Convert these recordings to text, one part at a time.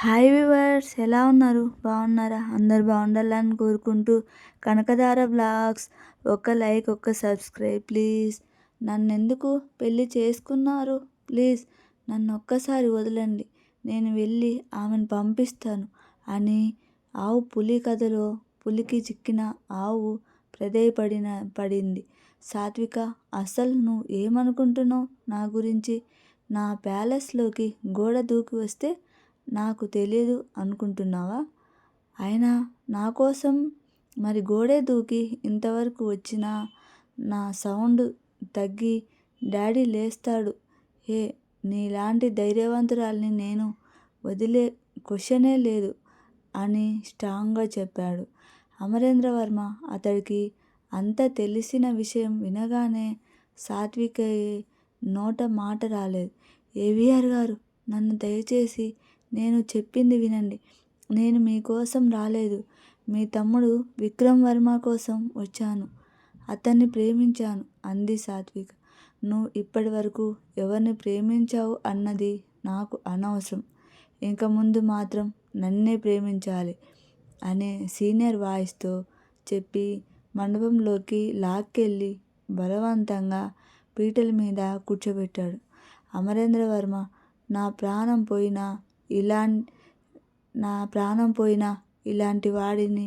Hi viewers, ఎలా ఉన్నారు? బాగున్నారా? అందరు బాగుండాలని కోరుకుంటూ కనకధార బ్లాగ్స్ ఒక లైక్, ఒక సబ్స్క్రైబ్ ప్లీజ్. నన్నెందుకు పెళ్ళి చేసుకున్నారు? ప్లీజ్ నన్ను ఒక్కసారి వదలండి, నేను వెళ్ళి ఆమెను పంపిస్తాను అని ఆవు పులి కథలో పులికి చిక్కిన ఆవు పడింది. సాత్విక, అసలు నువ్వు ఏమనుకుంటున్నావు నా గురించి? నా ప్యాలెస్లోకి గోడ దూకి వస్తే నాకు తెలియదు అనుకుంటున్నావా? అయినా నా కోసం మరి గోడే దూకి ఇంతవరకు వచ్చినా నా సౌండ్ తగ్గి డాడీ లేస్తాడు. హే, నీలాంటి ధైర్యవంతురాల్ని నేను వదిలే క్వశ్చనే లేదు అని స్ట్రాంగ్గా చెప్పాడు. అమరేంద్రవర్మ అతడికి అంత తెలిసిన విషయం వినగానే సాత్విక నోట మాట రాలేదు. ఏవిఆర్ గారు, నన్ను దయచేసి నేను చెప్పింది వినండి. నేను మీకోసం రాలేదు, మీ తమ్ముడు విక్రమ్ వర్మ కోసం వచ్చాను. అతన్ని ప్రేమించాను అంది సాత్విక. నువ్వు ఇప్పటి వరకు ఎవరిని ప్రేమించావు అన్నది నాకు అనవసరం. ఇంక ముందు మాత్రం నన్నే ప్రేమించాలి అనే సీనియర్ వాయిస్తో చెప్పి మండపంలోకి లాక్కెళ్ళి బలవంతంగా పీటల మీద కూర్చోబెట్టాడు. అమరేంద్రవర్మ, నా ప్రాణం పోయినా ఇలాంటి వాడిని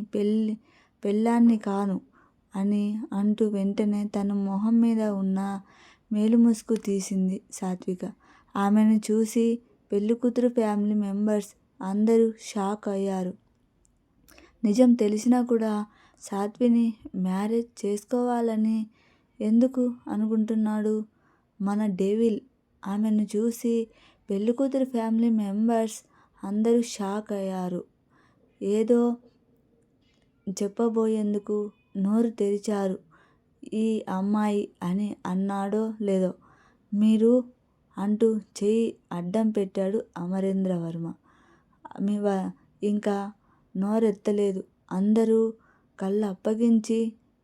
పెళ్ళాన్ని కాను అని అంటూ వెంటనే తన మొహం మీద ఉన్న మేలుముసుగు తీసింది సాత్విక. ఆమెను చూసి పెళ్ళికూతురు ఫ్యామిలీ మెంబర్స్ అందరూ షాక్ అయ్యారు. నిజం తెలిసినా కూడా సాత్విని మ్యారేజ్ చేసుకోవాలని ఎందుకు అనుకుంటున్నాడు మన డెవిల్? ఆమెను చూసి పెళ్ళికూతురు ఫ్యామిలీ మెంబర్స్ అందరూ షాక్ అయ్యారు. ఏదో చెప్పబోయేందుకు నోరు తెరిచారు. ఈ అమ్మాయి అని అన్నాడో లేదో, మీరు అంటూ చెయ్యి అడ్డం పెట్టాడు అమరేంద్రవర్మ. ఇంకా నోరెత్తలేదు. అందరూ కళ్ళు అప్పగించి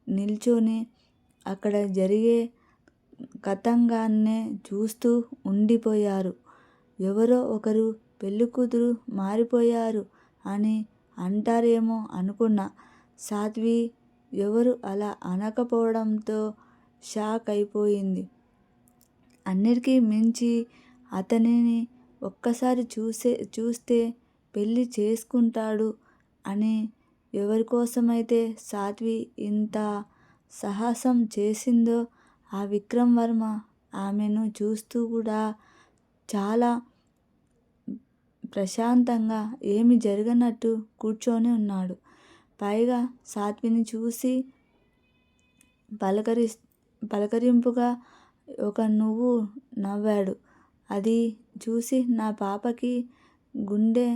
నిల్చొని అక్కడ జరిగే కతంగాన్నే చూస్తూ ఉండిపోయారు. ఎవరో ఒకరు పెళ్ళికూతురు మారిపోయారు అని అంటారేమో అనుకున్న సాత్వి ఎవరు అలా అనకపోవడంతో షాక్ అయిపోయింది. అన్నిటికీ మించి అతనిని ఒక్కసారి చూస్తే పెళ్ళి చేసుకుంటాడు అని ఎవరికోసమైతే సాత్వి ఇంత సాహసం చేసిందో ఆ విక్రమ్ వర్మ ఆమెను చూస్తూ కూడా చాలా ప్రశాంతంగా ఏమి జరగనట్టు కూర్చొని ఉన్నాడు. పైగా సాత్విని చూసి పలకరింపుగా ఒక నవ్వు నవ్వాడు. అది చూసి నా పాపకి గుండె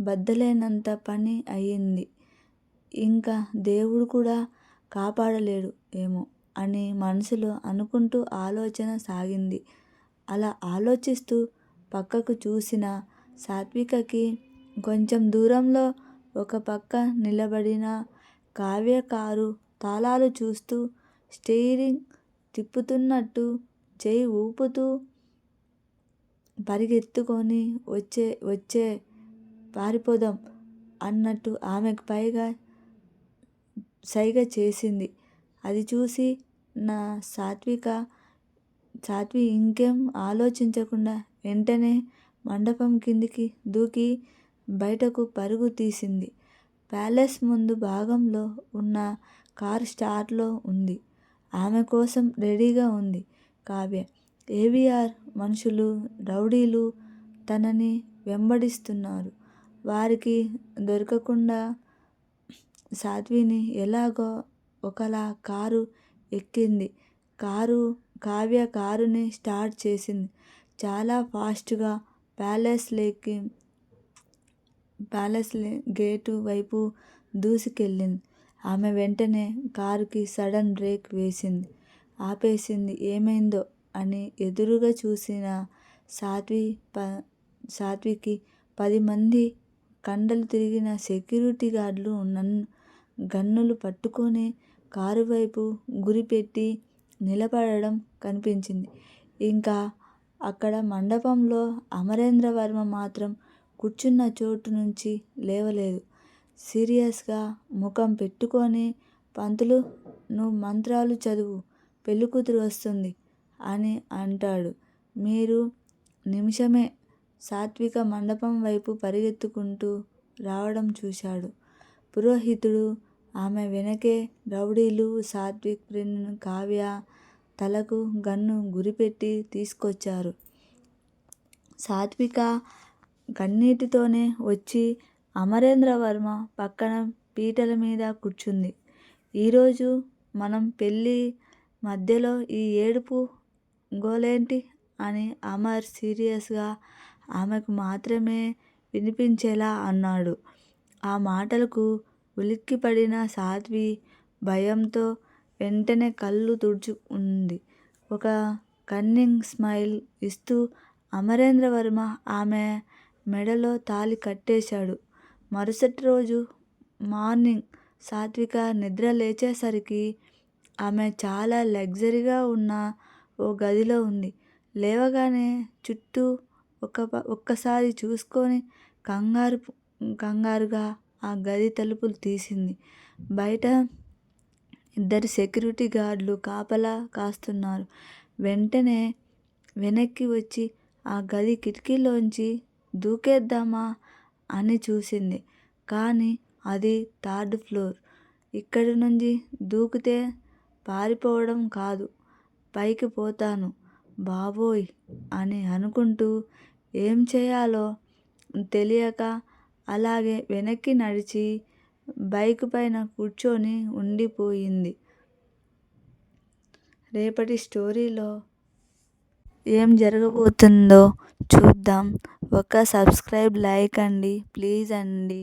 బద్దలైనంత పని అయ్యింది. ఇంకా దేవుడు కూడా కాపాడలేడు ఏమో అని మనసులో అనుకుంటూ ఆలోచన సాగింది. అలా ఆలోచిస్తూ పక్కకు చూసిన సాత్వికకి కొంచెం దూరంలో ఒక పక్క నిలబడిన కావ్య కారు తాళాలు చూస్తూ స్టీరింగ్ తిప్పుతున్నట్టు చెయ్యి ఊపుతూ పరిగెత్తుకొని వచ్చే పారిపోదాం అన్నట్టు ఆమెకు పైగా సైగ చేసింది. అది చూసి నా సాత్వి ఇంకేం ఆలోచించకుండా వెంటనే మండపం కిందికి దూకి బయటకు పరుగు తీసింది. ప్యాలెస్ ముందు భాగంలో ఉన్న కారు స్టార్ట్లో ఉంది. ఆమె కోసం రెడీగా ఉంది కావ్య. ఏవిఆర్ మనుషులు, రౌడీలు తనని వెంబడిస్తున్నారు. వారికి దొరకకుండా సాత్విని ఎలాగో ఒకలా కారు ఎక్కింది. కావ్య కారుని స్టార్ట్ చేసింది. చాలా ఫాస్ట్గా ప్యాలెస్ గేటు వైపు దూసుకెళ్ళింది. ఆమె వెంటనే కారుకి సడన్ బ్రేక్ వేసింది. ఆపేసింది. ఏమైందో అని ఎదురుగా చూసిన సాత్వికి 10 మంది కండలు తిరిగిన సెక్యూరిటీ గార్డులు గన్నులు పట్టుకొని కారు వైపు గురిపెట్టి నిలబడడం కనిపించింది. ఇంకా అక్కడ మండపంలో అమరేంద్రవర్మ మాత్రం కూర్చున్న చోటు నుంచి లేవలేదు. సీరియస్గా ముఖం పెట్టుకొని, పంతులు, నువ్వు మంత్రాలు చదువు, పెళ్ళికూతురు వస్తుంది అని అంటాడు. మీరు నిమిషమే సాత్విక మండపం వైపు పరిగెత్తుకుంటూ రావడం చూశాడు. పురోహితుడు ఆమె వెనకే రౌడీలు సాత్విక్ ఫ్రెండ్ కావ్య తలకు గన్ను గురిపెట్టి తీసుకొచ్చారు. సాత్విక కన్నీటితోనే వచ్చి అమరేంద్రవర్మ పక్కన పీటల మీద కూర్చుంది. ఈరోజు మనం పెళ్ళి మధ్యలో ఈ ఏడుపు గోలేంటి అని అమర్ సీరియస్గా ఆమెకు మాత్రమే వినిపించేలా అన్నాడు. ఆ మాటలకు ఉలిక్కిపడిన సాధ్వి భయంతో వెంటనే కళ్ళు తుడుచుకుంది. ఒక కన్నింగ్ స్మైల్ ఇస్తూ అమరేంద్రవర్మ ఆమె మెడలో తాళి కట్టేశాడు. మరుసటి రోజు మార్నింగ్ సాత్విక నిద్ర లేచేసరికి ఆమె చాలా లగ్జరీగా ఉన్న ఓ గదిలో ఉంది. లేవగానే చుట్టూ ఒక్కసారి చూసుకొని కంగారుగా ఆ గది తలుపులు తీసింది. బయట 2 సెక్యూరిటీ గార్డులు కాపలా కాస్తున్నారు. వెంటనే వెనక్కి వచ్చి ఆ గది కిటికీలోంచి దూకేద్దామా అని చూసింది. కానీ అది 3rd ఫ్లోర్. ఇక్కడి నుంచి దూకితే పారిపోవడం కాదు, పైకి పోతాను బాబోయ్ అని అనుకుంటూ ఏం చేయాలో తెలియక అలాగే వెనక్కి నడిచి బైక్ పైన కూర్చొని ఉండిపోయింది. రేపటి స్టోరీలో ఏం జరగబోతుందో చూద్దాం. ఒక సబ్స్క్రైబ్, లైక్ అండి ప్లీజ్ అండి.